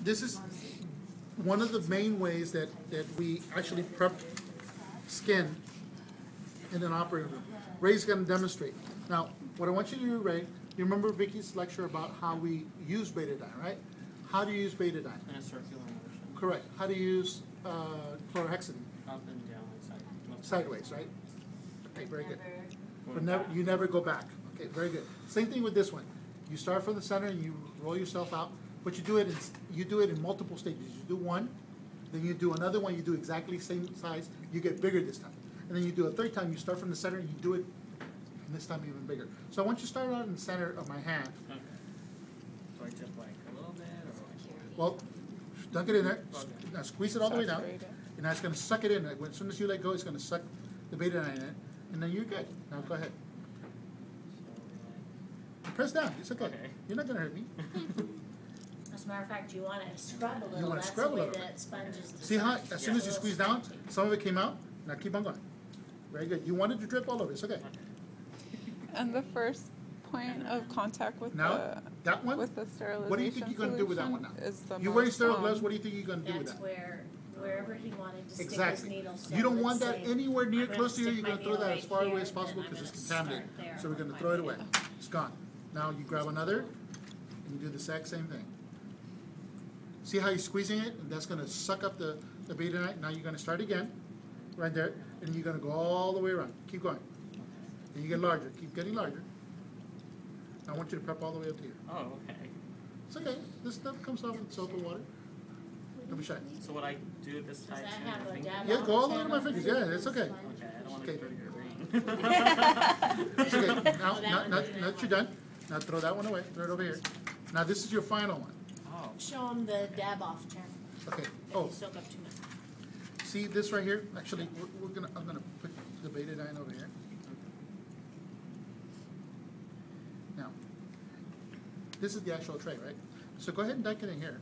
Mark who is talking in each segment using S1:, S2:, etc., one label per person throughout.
S1: this is one of the main ways that we actually prep skin in an operating room. Ray's going to demonstrate. Now, what I want you to do, Ray, you remember Vicky's lecture about how we use betadine, right? How do you use betadine?
S2: In a circular motion.
S1: Correct. How do you use chlorhexidine?
S2: Up and down and side.
S1: Sideways, right? Okay, very good. But you never go back. Okay, very good. Same thing with this one. You start from the center and you roll yourself out, but you do it in multiple stages. You do one, then you do another one. You do exactly the same size. You get bigger this time, and then you do a third time. You start from the center and you do it, and this time even bigger. So I want you to start out in the center of my hand.
S2: Okay. So I dip like a little bit, or
S1: Well, dunk it in there. Now squeeze it all the way down, and now it's going to suck it in. As soon as you let go, it's going to suck the betadine in, and then you're good. Now go ahead. Press down. It's okay. You're not going to hurt me.
S3: As a matter of fact, you want to scrub a little.
S1: You want to
S3: That's
S1: scrub
S3: the
S1: a
S3: way
S1: little.
S3: that sponges.
S1: See how as soon as you squeeze down, some of it came out. Now keep on going. Very good. You wanted to drip all over. It's okay.
S4: And the first point of contact with
S1: Now that one.
S4: with the sterilization
S1: What do you think you're going to do with that one now?
S4: Is the
S1: You're wearing
S4: most,
S1: sterile gloves. What do you think you're going to do with
S3: That's
S1: that?
S3: wherever he wanted to stick his
S1: Exactly.
S3: needle. So
S1: You don't
S3: let's
S1: want that
S3: say
S1: anywhere near
S3: I'm gonna
S1: close to you.
S3: stick
S1: You're
S3: my
S1: going to throw
S3: needle
S1: that as
S3: right
S1: far away
S3: here,
S1: as possible
S3: then
S1: because
S3: I'm
S1: it's
S3: gonna
S1: contaminated.
S3: start there
S1: So we're going to
S3: with
S1: throw
S3: my
S1: it away.
S3: needle.
S1: It's gone. Now you grab another, and you do the exact same thing. See how you're squeezing it, and that's going to suck up the betadine. Now you're going to start again, right there, and you're going to go all the way around. Keep going. And you get larger. Keep getting larger. I want you to prep all the way up to here.
S2: Oh, okay.
S1: It's okay. This stuff comes off with soap and water. Don't be shy.
S2: So what I do this
S3: Does
S2: side
S3: that
S2: too,
S3: have
S2: I
S3: a
S2: think.
S3: dab
S1: Yeah,
S3: off
S1: go all the way to
S3: channel?
S1: my fingers. Yeah, it's okay.
S2: Okay, I don't want to
S1: Okay.
S2: go to your ring.
S1: It's okay. Now,
S3: Oh, that
S1: now,
S3: one
S1: now,
S3: didn't
S1: now
S3: have
S1: that you're done, now throw that one away. Throw it over here. Now this is your final one.
S2: Oh.
S3: Show him the dab off channel.
S1: Okay.
S3: If
S1: Oh,
S3: you soak up too much.
S1: see this right here? Actually, I'm gonna put the betadine over here. Now, this is the actual tray, right? So go ahead and dunk it in here.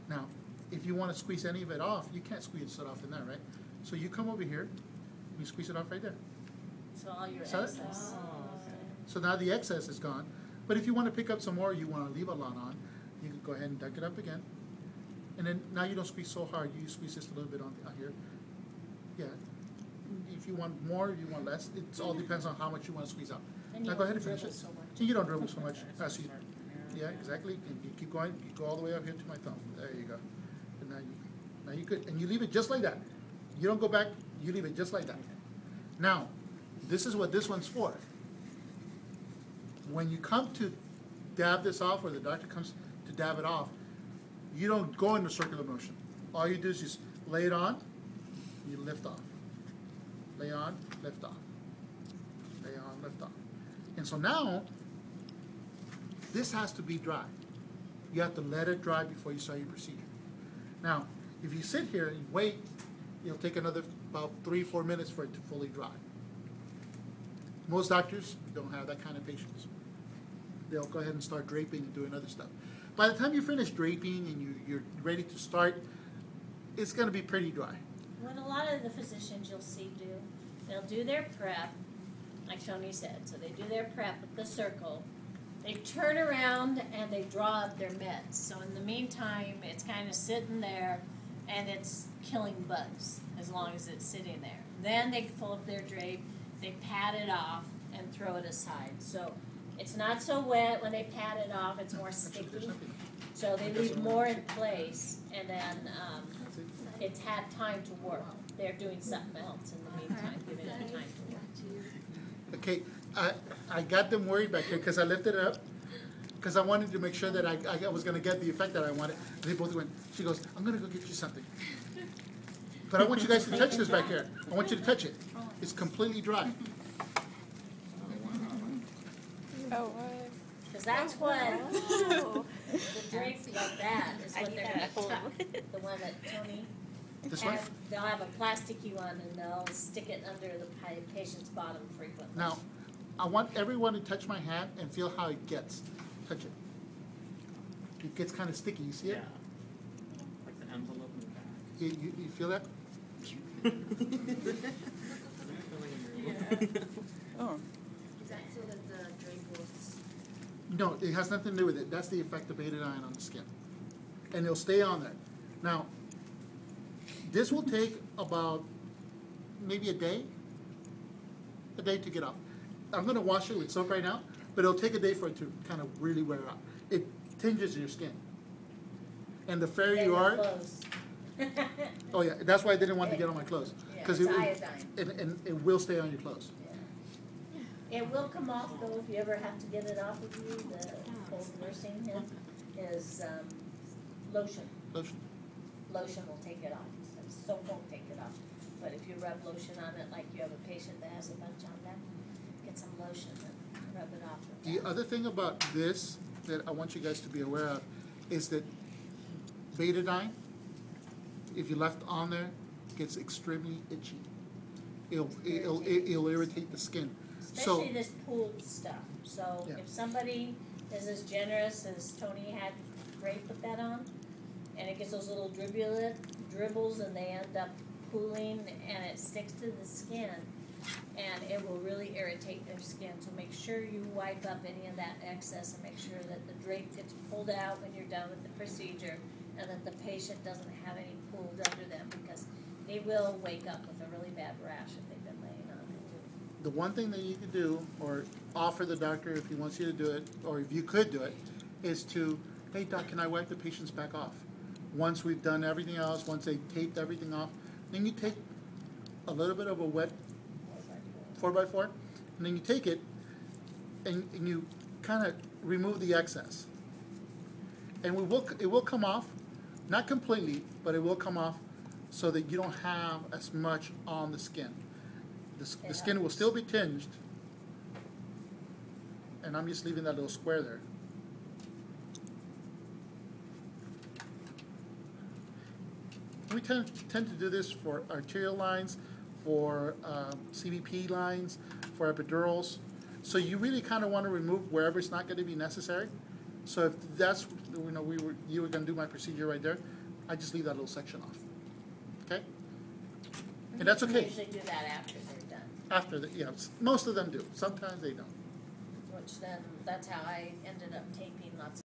S1: Now, if you want to squeeze any of it off, you can't squeeze it off in there, right? So you come over here, you squeeze it off right there.
S3: So all your
S1: So-
S3: excess.
S1: So now the excess is gone. But if you want to pick up some more, you want to leave a lot on, you can go ahead and dunk it up again. And then now you don't squeeze so hard, you squeeze just a little bit on here. Yeah. If you want more, you want less, it all depends on how much you want to squeeze out.
S3: And
S1: Now
S3: you
S1: go ahead and
S3: don't
S1: finish
S3: dribble
S1: it.
S3: so much.
S1: And you don't dribble so much.
S2: Okay, so
S1: So you,
S2: start here.
S1: yeah, exactly. And you keep going, you go all the way up here to my thumb. There you go. And now you could, and you leave it just like that. You don't go back, you leave it just like that. Now, this is what this one's for. When you come to dab this off, or the doctor comes to dab it off, you don't go into circular motion. All you do is just lay it on, you lift off. Lay on, lift off. Lay on, lift off. And so now, this has to be dry. You have to let it dry before you start your procedure. Now, if you sit here and wait, it'll take another about 3-4 minutes for it to fully dry. Most doctors don't have that kind of patience. They'll go ahead and start draping and doing other stuff. By the time you finish draping and you're ready to start, it's going to be pretty dry.
S3: What a lot of the physicians you'll see do, they'll do their prep, like Tony said. So they do their prep with the circle. They turn around and they draw up their meds. So in the meantime, it's kind of sitting there and it's killing bugs as long as it's sitting there. Then they pull up their drape, they pat it off and throw it aside. So it's not so wet when they pat it off, it's more
S1: Actually, there's
S3: sticky.
S1: nothing.
S3: So they leave more in place and then
S1: That's it.
S3: it's had time to work. They're doing something else in the meantime, giving it time to work.
S1: Okay, I got them worried back here because I lifted it up because I wanted to make sure that I was going to get the effect that I wanted. They both went, she goes, I'm going to go get you something. But I want you guys to touch this back here. I want you to touch it. It's completely dry.
S4: Oh, what?
S3: Because that's what, the drapes like that is what they're gonna tuck. The one that Tony
S1: This one?
S3: has, they'll have a plasticky one and they'll stick it under the patient's bottom frequently.
S1: Now, I want everyone to touch my hand and feel how it gets. Touch it. It gets kind of sticky. You see
S2: Yeah.
S1: it?
S2: Like the envelope in the back.
S1: You feel that?
S4: Oh.
S5: Is that so that the drape will?
S1: No, it has nothing to do with it. That's the effect of betadine on the skin. and it'll stay on there. Now, this will take about maybe a day to get off. I'm gonna wash it with soap right now, but it'll take a day for it to kind of really wear out. It tinges your skin. And the fairer
S3: They
S1: you
S3: will
S1: are,
S3: close.
S1: oh yeah, that's why I didn't want to get on my clothes.
S3: Yeah,
S1: 'Cause
S3: it's
S1: it-
S3: iodine.
S1: And it will stay on your clothes.
S3: It will come off though, if you ever have to get it off of you, the old nursing home is, lotion.
S1: Lotion.
S3: Lotion will take it off, soap won't take it off. But if you rub lotion on it, like you have a patient that has a bunch on them, get some lotion and rub it off with
S1: The
S3: that.
S1: other thing about this that I want you guys to be aware of is that betadine, if you left on there, gets extremely itchy. It'll irritate the skin. So,
S3: Especially this pooled stuff, so
S1: Yeah.
S3: if somebody is as generous as Tony had Ray put that on, and it gets those little dribbles and they end up pooling and it sticks to the skin, and it will really irritate their skin, so make sure you wipe up any of that excess and make sure that the drape gets pulled out when you're done with the procedure, and that the patient doesn't have any pooled under them, because they will wake up with a really bad rash if they've been laying on it.
S1: the one thing that you could do, or offer the doctor if he wants you to do it, or if you could do it, is to, hey doc, can I wipe the patient's back off? Once we've done everything else, once they taped everything off, then you take a little bit of a wet 4x4, and then you take it and you kind of remove the excess. And it will come off, not completely, but it will come off so that you don't have as much on the skin. The skin will still be tinged, and I'm just leaving that little square there. We tend to do this for arterial lines, for CVP lines, for epidurals. So you really kind of want to remove wherever it's not going to be necessary. So if that's, you were going to do my procedure right there, I just leave that little section off. Okay? And that's
S3: You
S1: okay.
S3: usually do that after they're done,
S1: After the, yeah, most of them do. Sometimes they don't.
S3: which then, that's how I ended up taping lots of